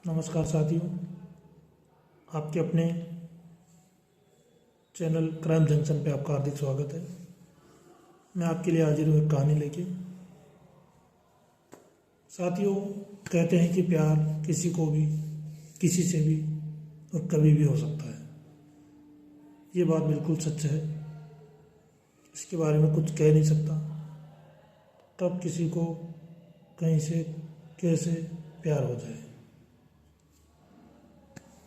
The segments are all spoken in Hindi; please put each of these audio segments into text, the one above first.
नमस्कार साथियों, आपके अपने चैनल क्राइम जंक्शन पे आपका हार्दिक स्वागत है। मैं आपके लिए हाजिर हूँ एक कहानी लेके। साथियों, कहते हैं कि प्यार किसी को भी, किसी से भी और कभी भी हो सकता है। ये बात बिल्कुल सच है। इसके बारे में कुछ कह नहीं सकता। तब किसी को कहीं से कैसे प्यार हो जाए।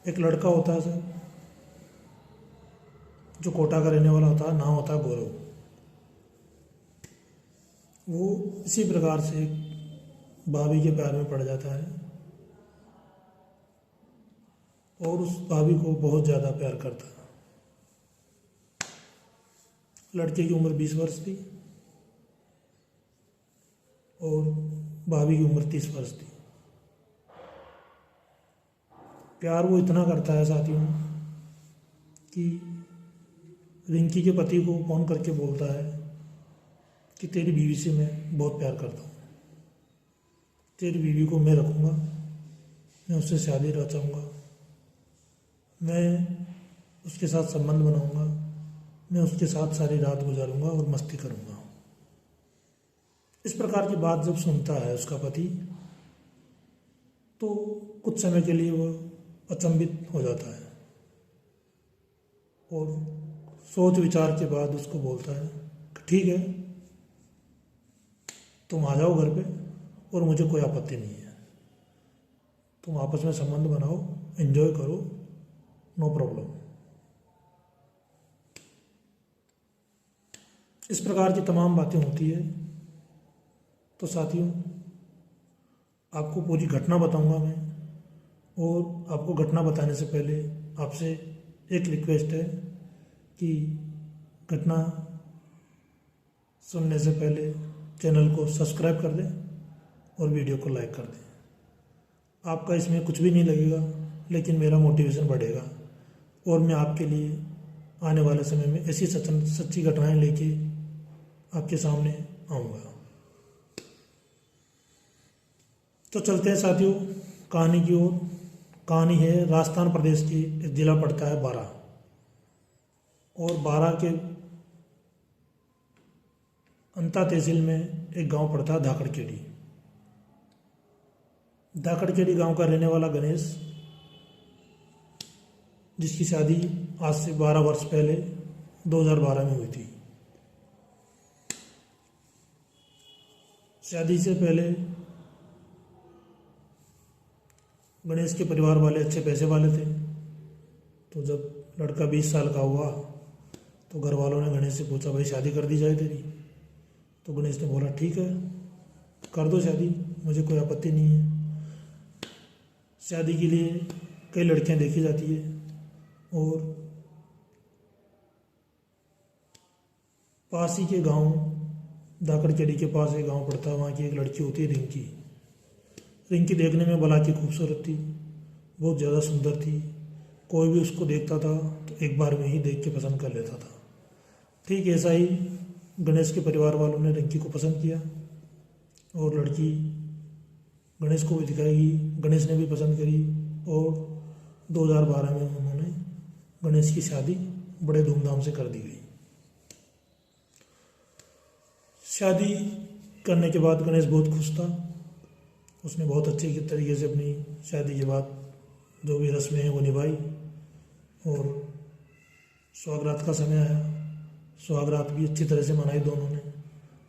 एक लड़का होता है सर, जो कोटा का रहने वाला होता है, नाम होता है गौरव। वो इसी प्रकार से एक भाभी के प्यार में पड़ जाता है और उस भाभी को बहुत ज़्यादा प्यार करता है। लड़के की उम्र 20 वर्ष थी और भाभी की उम्र 30 वर्ष थी। प्यार वो इतना करता है साथियों कि रिंकी के पति को फोन करके बोलता है कि तेरी बीवी से मैं बहुत प्यार करता हूँ, तेरी बीवी को मैं रखूँगा, मैं उससे शादी रचाऊँगा, मैं उसके साथ संबंध बनाऊँगा, मैं उसके साथ सारी रात गुजारूँगा और मस्ती करूँगा। इस प्रकार की बात जब सुनता है उसका पति, तो कुछ समय के लिए वह अचंभित हो जाता है और सोच विचार के बाद उसको बोलता है कि ठीक है, तुम आ जाओ घर पे और मुझे कोई आपत्ति नहीं है। तुम आपस में संबंध बनाओ, एंजॉय करो, नो प्रॉब्लम। इस प्रकार की तमाम बातें होती है। तो साथियों, आपको पूरी घटना बताऊंगा मैं, और आपको घटना बताने से पहले आपसे एक रिक्वेस्ट है कि घटना सुनने से पहले चैनल को सब्सक्राइब कर दें और वीडियो को लाइक कर दें। आपका इसमें कुछ भी नहीं लगेगा, लेकिन मेरा मोटिवेशन बढ़ेगा और मैं आपके लिए आने वाले समय में ऐसी सच्ची घटनाएं लेके आपके सामने आऊँगा। तो चलते हैं साथियों कहानी की ओर। कहानी है राजस्थान प्रदेश की, एक जिला पड़ता है बारा, और बारा के अंता तहसील में एक गांव पड़ता है धाकड़खेड़ी। धाकड़खेड़ी गांव का रहने वाला गणेश, जिसकी शादी आज से 12 वर्ष पहले 2012 में हुई थी। शादी से पहले गणेश के परिवार वाले अच्छे पैसे वाले थे। तो जब लड़का 20 साल का हुआ तो घर वालों ने गणेश से पूछा, भाई शादी कर दी जाए तेरी? तो गणेश ने बोला, ठीक है, कर दो शादी, मुझे कोई आपत्ति नहीं है। शादी के लिए कई लड़कियां देखी जाती है और पास ही के गांव, धाकड़खेड़ी के पास एक गांव पड़ता है, वहाँ की एक लड़की होती है रिंकी। रिंकी देखने में भला की खूबसूरत थी, बहुत ज़्यादा सुंदर थी। कोई भी उसको देखता था तो एक बार में ही देख के पसंद कर लेता था। ठीक ऐसा ही गणेश के परिवार वालों ने रिंकी को पसंद किया और लड़की गणेश को भी दिखाएगी। गणेश ने भी पसंद करी और 2012 में उन्होंने गणेश की शादी बड़े धूमधाम से कर दी गई। शादी करने के बाद गणेश बहुत खुश था। उसने बहुत अच्छे तरीके से अपनी शादी के बाद जो भी रस्में हैं वो निभाई और सुहागरात का समय आया। सुहागरात भी अच्छी तरह से मनाई दोनों ने।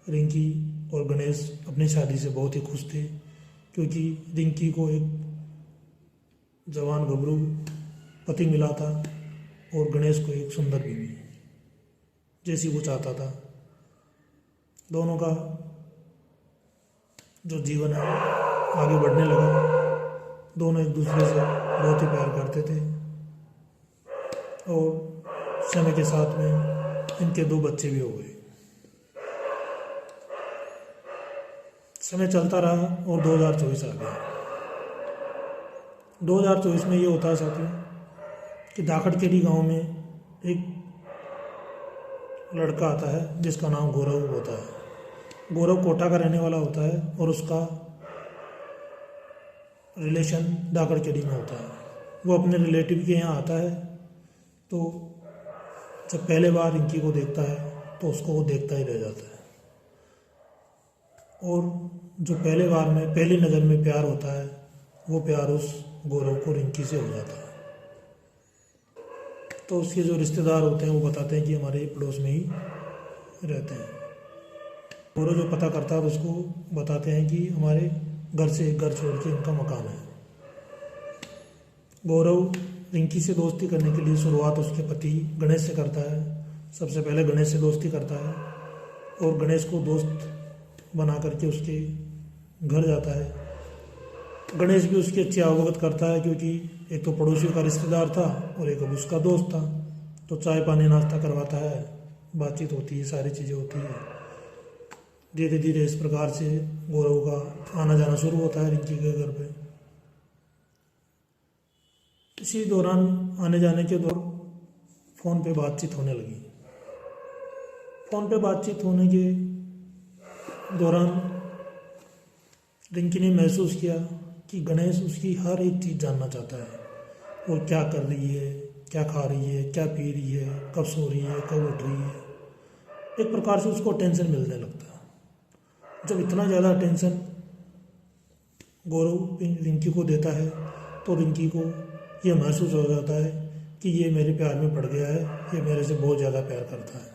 रिंकी और गणेश अपनी शादी से बहुत ही खुश थे, क्योंकि रिंकी को एक जवान गबरू पति मिला था और गणेश को एक सुंदर बीवी, जैसी वो चाहता था। दोनों का जो जीवन है आगे बढ़ने लगा। दोनों एक दूसरे से बहुत ही प्यार करते थे और समय के साथ में इनके 2 बच्चे भी हो गए। समय चलता रहा और 2024 आ गया। 2024 में ये होता है साथियों कि धाकड़खेड़ी गांव में एक लड़का आता है जिसका नाम गौरव होता है। गौरव कोटा का रहने वाला होता है और उसका रिलेशन धाकड़खेड़ी में होता है। वो अपने रिलेटिव के यहाँ आता है, तो जब पहले बार रिंकी को देखता है तो उसको वो देखता ही रह जाता है। और जो पहले बार में पहली नज़र में प्यार होता है, वो प्यार उस गौरव को रिंकी से हो जाता है। तो उसके जो रिश्तेदार होते हैं वो बताते हैं कि हमारे पड़ोस में ही रहते हैं। गौरव जो पता करता है तो उसको बताते हैं कि हमारे घर से एक घर छोड़ के इनका मकान है। गौरव रिंकी से दोस्ती करने के लिए शुरुआत उसके पति गणेश से करता है। सबसे पहले गणेश से दोस्ती करता है और गणेश को दोस्त बना करके उसके घर जाता है। गणेश भी उसकी अच्छी अवगत करता है, क्योंकि एक तो पड़ोसियों का रिश्तेदार था और एक अब उसका दोस्त था। तो चाय पानी नाश्ता करवाता है, बातचीत होती है, सारी चीज़ें होती है। धीरे धीरे इस प्रकार से गौरव का आना जाना शुरू होता है रिंकी के घर पे। इसी दौरान आने जाने के दौरान फ़ोन पे बातचीत होने लगी। फ़ोन पे बातचीत होने के दौरान रिंकी ने महसूस किया कि गणेश उसकी हर एक चीज़ जानना चाहता है। वो क्या कर रही है, क्या खा रही है, क्या पी रही है, कब सो रही है, कब उठ रही है। एक प्रकार से उसको टेंशन मिलने लगता है। जब इतना ज़्यादा टेंशन गौरव रिंकी को देता है तो रिंकी को ये महसूस हो जाता है कि ये मेरे प्यार में पड़ गया है, ये मेरे से बहुत ज़्यादा प्यार करता है।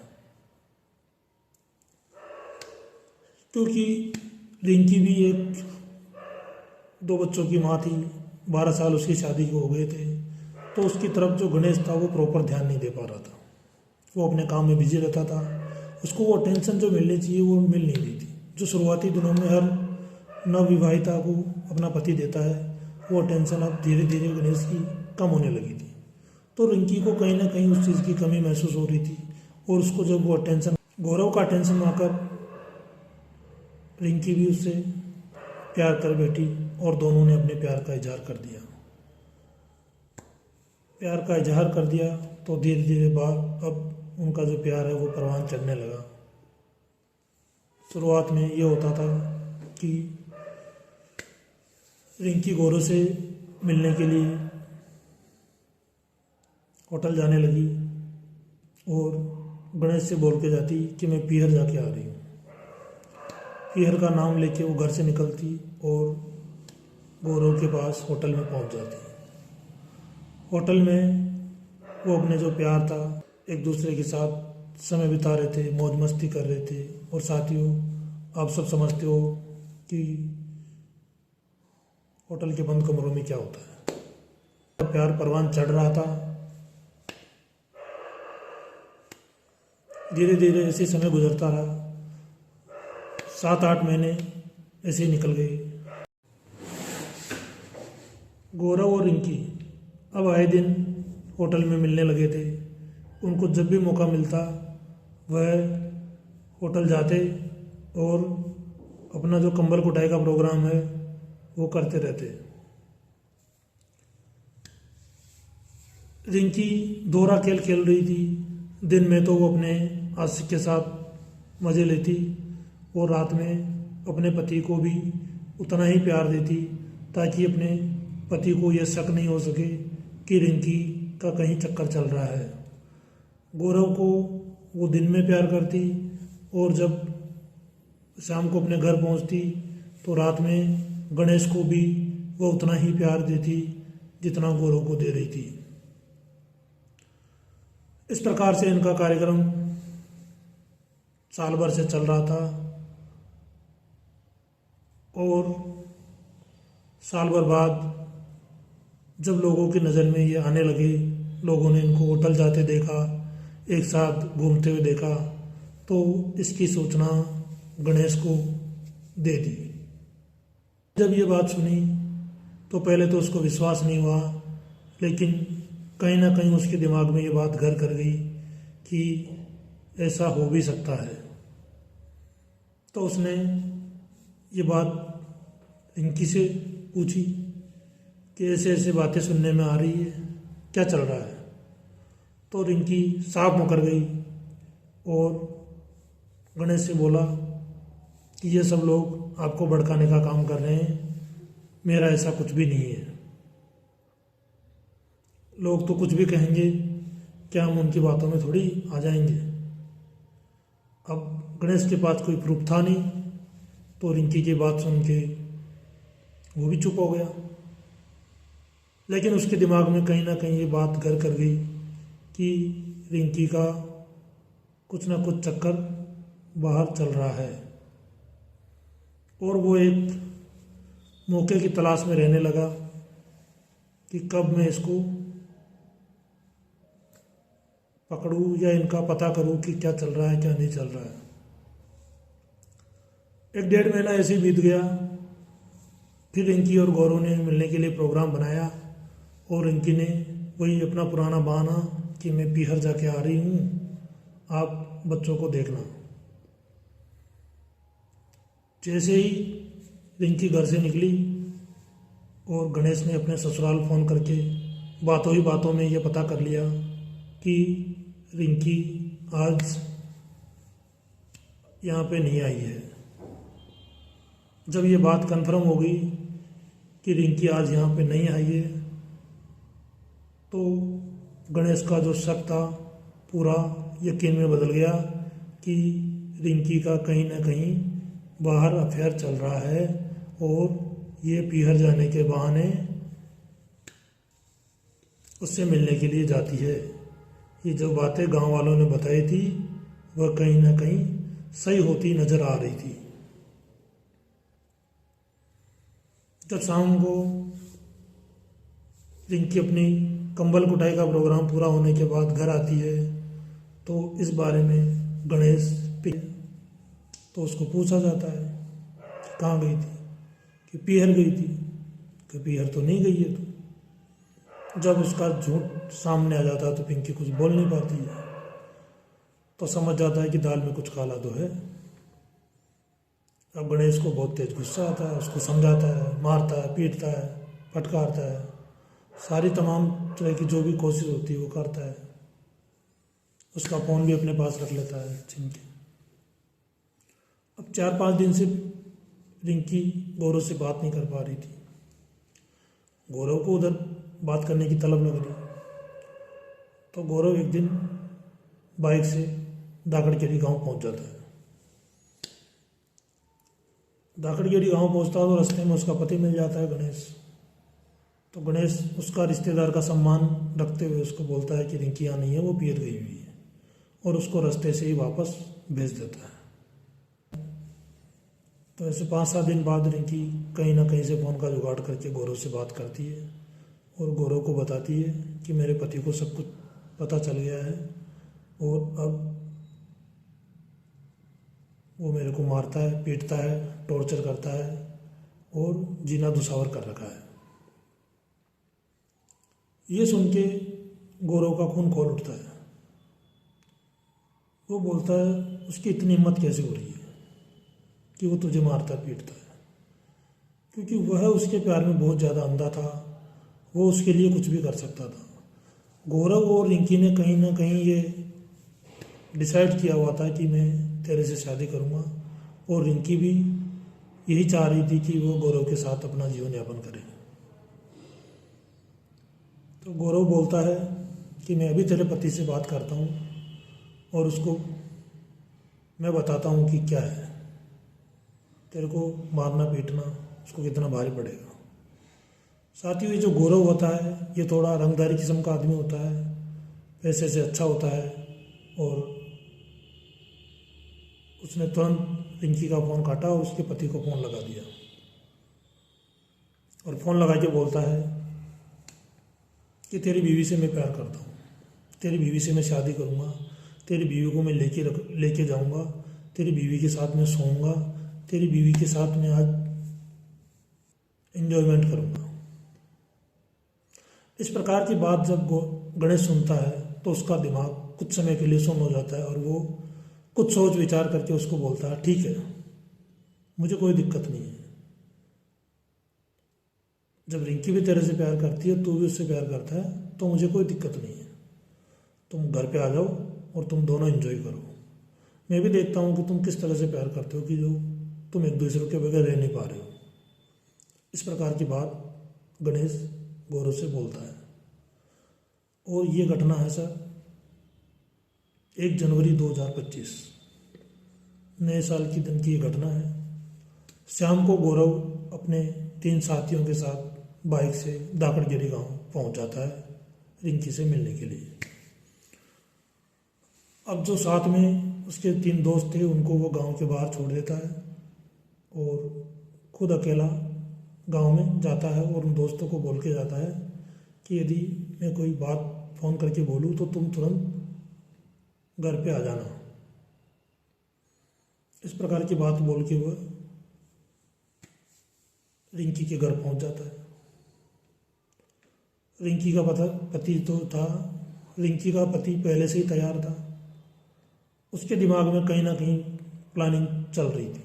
क्योंकि रिंकी भी एक 2 बच्चों की माँ थी, 12 साल उसकी शादी को हो गए थे, तो उसकी तरफ जो गणेश था वो प्रॉपर ध्यान नहीं दे पा रहा था। वो अपने काम में बिजी रहता था, उसको वो टेंशन जो मिलनी चाहिए वो मिल नहीं रही थी। जो शुरुआती दिनों में हर नवविवाहिता को अपना पति देता है, वो टेंशन अब धीरे धीरे गणेश की कम होने लगी थी। तो रिंकी को कहीं ना कहीं उस चीज़ की कमी महसूस हो रही थी, और उसको जब वो टेंशन, गौरव का टेंशन आकर रिंकी भी उससे प्यार कर बैठी और दोनों ने अपने प्यार का इजहार कर दिया। प्यार का इजहार कर दिया तो धीरे धीरे बाद अब उनका जो प्यार है वो परवान चढ़ने लगा। शुरुआत में ये होता था कि रिंकी गौरव से मिलने के लिए होटल जाने लगी और गणेश से बोल के जाती कि मैं पीहर जाके आ रही हूँ। पीहर का नाम लेके वो घर से निकलती और गौरव के पास होटल में पहुंच जाती। होटल में वो अपने जो प्यार था, एक दूसरे के साथ समय बिता रहे थे, मौज मस्ती कर रहे थे। और साथियों, आप सब समझते हो कि होटल के बंद कमरों में क्या होता है। प्यार परवान चढ़ रहा था। धीरे धीरे ऐसे समय गुजरता रहा। 7-8 महीने ऐसे ही निकल गए। गौरव और रिंकी अब आए दिन होटल में मिलने लगे थे। उनको जब भी मौका मिलता वह होटल जाते और अपना जो कंबल कुटाई का प्रोग्राम है वो करते रहते। रिंकी दोहरा खेल खेल रही थी। दिन में तो वो अपने आशिक के साथ मज़े लेती और रात में अपने पति को भी उतना ही प्यार देती, ताकि अपने पति को यह शक नहीं हो सके कि रिंकी का कहीं चक्कर चल रहा है। गौरव को वो दिन में प्यार करती और जब शाम को अपने घर पहुंचती तो रात में गणेश को भी वो उतना ही प्यार देती जितना गौरव को दे रही थी। इस प्रकार से इनका कार्यक्रम साल भर से चल रहा था और साल भर बाद जब लोगों की नज़र में ये आने लगे, लोगों ने इनको होटल जाते देखा, एक साथ घूमते हुए देखा, तो इसकी सूचना गणेश को दे दी। जब ये बात सुनी तो पहले तो उसको विश्वास नहीं हुआ, लेकिन कहीं ना कहीं उसके दिमाग में ये बात घर कर गई कि ऐसा हो भी सकता है। तो उसने ये बात रिंकी से पूछी कि ऐसे ऐसे बातें सुनने में आ रही है, क्या चल रहा है। तो रिंकी साफ मुकर गई और गणेश से बोला कि ये सब लोग आपको भड़काने का काम कर रहे हैं, मेरा ऐसा कुछ भी नहीं है। लोग तो कुछ भी कहेंगे, क्या हम उनकी बातों में थोड़ी आ जाएंगे। अब गणेश के पास कोई प्रूफ था नहीं, तो रिंकी की बात सुन के वो भी चुप हो गया। लेकिन उसके दिमाग में कहीं ना कहीं ये बात घर कर गई कि रिंकी का कुछ ना कुछ चक्कर बाहर चल रहा है, और वो एक मौके की तलाश में रहने लगा कि कब मैं इसको पकड़ूं या इनका पता करूं कि क्या चल रहा है क्या नहीं चल रहा है। 1-1.5 महीना ऐसे ही बीत गया। फिर रिंकी और गौरव ने मिलने के लिए प्रोग्राम बनाया, और रिंकी ने वही अपना पुराना बहाना कि मैं पीहर जाके आ रही हूँ, आप बच्चों को देखना। जैसे ही रिंकी घर से निकली और गणेश ने अपने ससुराल फ़ोन करके बातों ही बातों में ये पता कर लिया कि रिंकी आज यहाँ पे नहीं आई है। जब ये बात कंफर्म हो गई कि रिंकी आज यहाँ पे नहीं आई है, तो गणेश का जो शक था पूरा यकीन में बदल गया कि रिंकी का कहीं ना कहीं बाहर अफेयर चल रहा है, और ये पीहर जाने के बहाने उससे मिलने के लिए जाती है। ये जो बातें गांव वालों ने बताई थी वह कहीं ना कहीं सही होती नजर आ रही थी। जब शाम को रिंकी अपनी कंबल कुटाई का प्रोग्राम पूरा होने के बाद घर आती है, तो इस बारे में गणेश तो उसको पूछा जाता है कि कहाँ गई थी, कि पीहर गई थी। कि पीहर तो नहीं गई है तो। जब उसका झूठ सामने आ जाता है तो पिंकी कुछ बोल नहीं पाती है, तो समझ जाता है कि दाल में कुछ काला तो है। अब गणेश को बहुत तेज गुस्सा आता है, उसको समझाता है, मारता है, पीटता है, फटकारता है, सारी तमाम तरह की जो भी कोशिश होती है वो करता है। उसका फ़ोन भी अपने पास रख लेता है छीन के। अब 4-5 दिन से रिंकी गौरव से बात नहीं कर पा रही थी। गौरव को उधर बात करने की तलब लग रही, तो गौरव एक दिन बाइक से दाकड़केरी गांव पहुंच जाता है। दाकड़केरी गांव पहुंचता है तो रास्ते में उसका पति मिल जाता है गणेश। तो गणेश उसका रिश्तेदार का सम्मान रखते हुए उसको बोलता है कि रिंकी यहाँ नहीं है, वो पीहर गई हुई है, और उसको रास्ते से ही वापस भेज देता है। तो ऐसे 5-7 दिन बाद रिंकी कहीं ना कहीं से फ़ोन का जुगाड़ करके गौरव से बात करती है, और गौरव को बताती है कि मेरे पति को सब कुछ पता चल गया है, और अब वो मेरे को मारता है, पीटता है, टॉर्चर करता है, और जीना दुसावर कर रखा है। ये सुन के गौरव का खून खौल उठता है। वो बोलता है उसकी इतनी हिम्मत कैसे हो रही है कि वो तुझे मारता पीटता है, क्योंकि वह उसके प्यार में बहुत ज़्यादा अंधा था, वो उसके लिए कुछ भी कर सकता था। गौरव और रिंकी ने कहीं ना कहीं ये डिसाइड किया हुआ था कि मैं तेरे से शादी करूँगा, और रिंकी भी यही चाह रही थी कि वो गौरव के साथ अपना जीवन यापन करे। तो गौरव बोलता है कि मैं अभी तेरे पति से बात करता हूँ, और उसको मैं बताता हूँ कि क्या है, तेरे को मारना पीटना उसको कितना भारी पड़ेगा। साथ ही ये जो गौरव होता है ये थोड़ा रंगदारी किस्म का आदमी होता है, पैसे से अच्छा होता है, और उसने तुरंत रिंकी का फ़ोन काटा और उसके पति को फ़ोन लगा दिया, और फ़ोन लगा के बोलता है कि तेरी बीवी से मैं प्यार करता हूँ, तेरी बीवी से मैं शादी करूँगा, तेरी बीवी को मैं लेके जाऊँगा, तेरी बीवी के साथ मैं सोऊंगा, तेरी बीवी के साथ मैं आज एंजॉयमेंट करूँगा। इस प्रकार की बात जब गणेश सुनता है तो उसका दिमाग कुछ समय के लिए सुन्न हो जाता है, और वो कुछ सोच विचार करके उसको बोलता है ठीक है, मुझे कोई दिक्कत नहीं है। जब रिंकी भी तेरे से प्यार करती है, तू भी उससे प्यार करता है, तो मुझे कोई दिक्कत नहीं है। तुम घर पे आ जाओ और तुम दोनों एंजॉय करो। मैं भी देखता हूँ कि तुम किस तरह से प्यार करते हो कि जो तुम एक दूसरे के बगैर रह नहीं पा रहे हो। इस प्रकार की बात गणेश गौरव से बोलता है। और ये घटना है सर 1 जनवरी 2025 नए साल की दिन की ये घटना है। शाम को गौरव अपने 3 साथियों के साथ बाइक से दाकड़गिरी गांव पहुंच जाता है रिंकी से मिलने के लिए। अब जो साथ में उसके 3 दोस्त थे उनको वो गांव के बाहर छोड़ देता है और खुद अकेला गांव में जाता है और उन दोस्तों को बोल के जाता है कि यदि मैं कोई बात फ़ोन करके बोलूँ तो तुम तुरंत घर पे आ जाना। इस प्रकार की बात बोल के वह रिंकी के घर पहुंच जाता है। रिंकी का पति तो था, रिंकी का पति पहले से ही तैयार था। उसके दिमाग में कहीं ना कहीं प्लानिंग चल रही थी।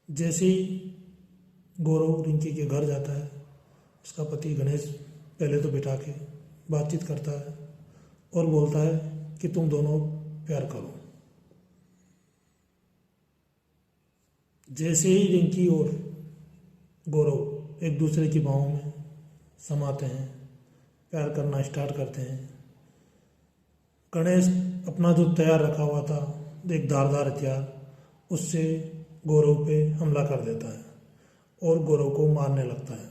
जैसे ही गौरव रिंकी के घर जाता है, उसका पति गणेश पहले तो बिठा के बातचीत करता है और बोलता है कि तुम दोनों प्यार करो। जैसे ही रिंकी और गौरव एक दूसरे की बाहों में समाते हैं, प्यार करना स्टार्ट करते हैं, गणेश अपना जो तैयार रखा हुआ था एक धारदार हथियार, उससे गौरव पे हमला कर देता है और गौरव को मारने लगता है।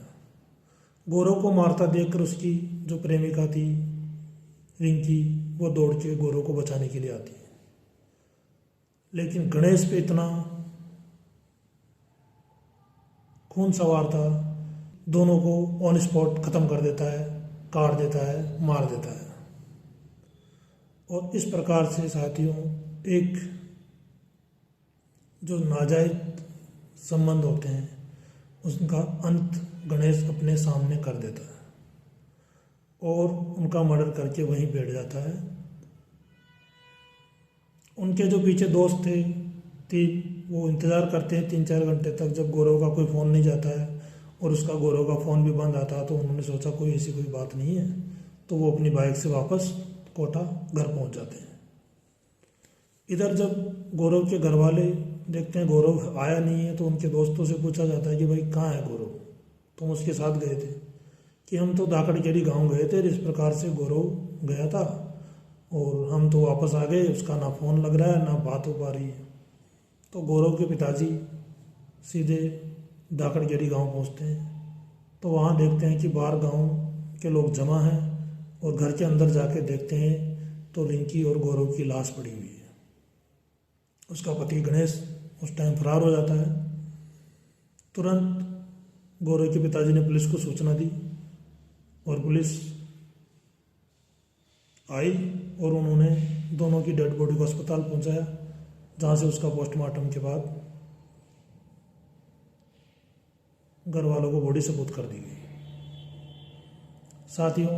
गौरव को मारता देखकर उसकी जो प्रेमिका थी रिंकी, वो दौड़ के गौरव को बचाने के लिए आती है। लेकिन गणेश पे इतना खून सवार था, दोनों को ऑन स्पॉट ख़त्म कर देता है, काट देता है, मार देता है। और इस प्रकार से साथियों एक जो नाजायज संबंध होते हैं उनका अंत गणेश अपने सामने कर देता है और उनका मर्डर करके वहीं बैठ जाता है। उनके जो पीछे दोस्त थे वो इंतज़ार करते हैं 3-4 घंटे तक, जब गौरव का कोई फ़ोन नहीं जाता है और उसका गौरव का फ़ोन भी बंद आता है, तो उन्होंने सोचा कोई ऐसी कोई बात नहीं है, तो वो अपनी बाइक से वापस कोटा घर पहुंच जाते हैं। इधर जब गौरव के घर वाले देखते हैं गौरव आया नहीं है, तो उनके दोस्तों से पूछा जाता है कि भाई कहाँ है गौरव, तुम उसके साथ गए थे? कि हम तो दाकड़गिरी गांव गए थे, इस प्रकार से गौरव गया था और हम तो वापस आ गए, उसका ना फ़ोन लग रहा है ना बात हो पा रही है। तो गौरव के पिताजी सीधे दाकड़गिरी गांव पहुंचते हैं, तो वहाँ देखते हैं कि बाहर गांव के लोग जमा हैं और घर के अंदर जाके देखते हैं तो रिंकी और गौरव की लाश पड़ी हुई है। उसका पति गणेश उस टाइम फरार हो जाता है। तुरंत गौरव के पिताजी ने पुलिस को सूचना दी और पुलिस आई और उन्होंने दोनों की डेड बॉडी को अस्पताल पहुंचाया, जहां से उसका पोस्टमार्टम के बाद घर वालों को बॉडी सपुर्द कर दी गई। साथियों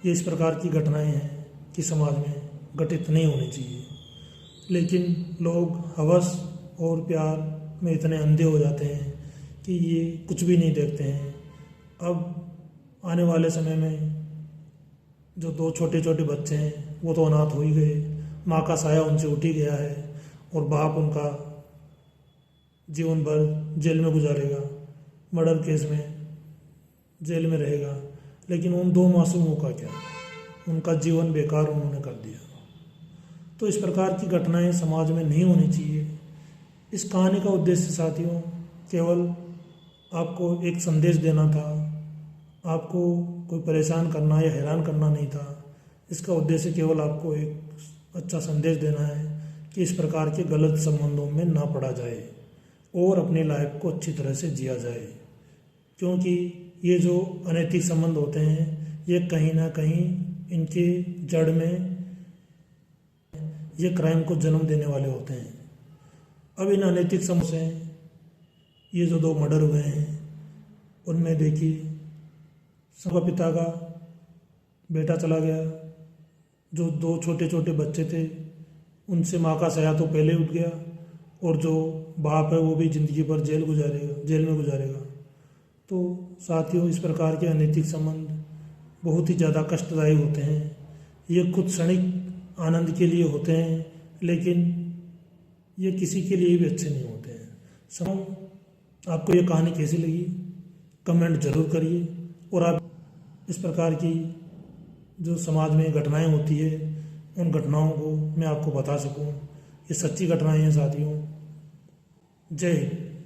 ये इस प्रकार की घटनाएं हैं कि समाज में घटित नहीं होनी चाहिए, लेकिन लोग हवस और प्यार में इतने अंधे हो जाते हैं कि ये कुछ भी नहीं देखते हैं। अब आने वाले समय में जो 2 छोटे छोटे बच्चे हैं वो तो अनाथ हो ही गए, माँ का साया उनसे उठ ही गया है और बाप उनका जीवन भर जेल में गुजारेगा, मर्डर केस में जेल में रहेगा। लेकिन उन 2 मासूमों का क्या, उनका जीवन बेकार उन्होंने कर दिया। तो इस प्रकार की घटनाएं समाज में नहीं होनी चाहिए। इस कहानी का उद्देश्य साथियों केवल आपको एक संदेश देना था, आपको कोई परेशान करना या हैरान करना नहीं था। इसका उद्देश्य केवल आपको एक अच्छा संदेश देना है कि इस प्रकार के गलत संबंधों में ना पड़ा जाए और अपनी लाइफ को अच्छी तरह से जिया जाए, क्योंकि ये जो अनैतिक संबंध होते हैं ये कहीं ना कहीं इनके जड़ में ये क्राइम को जन्म देने वाले होते हैं। अब इन अनैतिक संबंध से ये जो 2 मर्डर हुए हैं उनमें देखिए सबका पिता का बेटा चला गया, जो 2 छोटे छोटे बच्चे थे उनसे माँ का साया तो पहले उठ गया और जो बाप है वो भी ज़िंदगी भर जेल में गुजारेगा। तो साथियों इस प्रकार के अनैतिक संबंध बहुत ही ज़्यादा कष्टदायी होते हैं। ये कुछ क्षणिक आनंद के लिए होते हैं, लेकिन ये किसी के लिए भी अच्छे नहीं होते हैं। आपको ये कहानी कैसी लगी कमेंट जरूर करिए, और आप इस प्रकार की जो समाज में घटनाएं होती है उन घटनाओं को मैं आपको बता सकूं, ये सच्ची घटनाएं हैं साथियों। जय हिंद।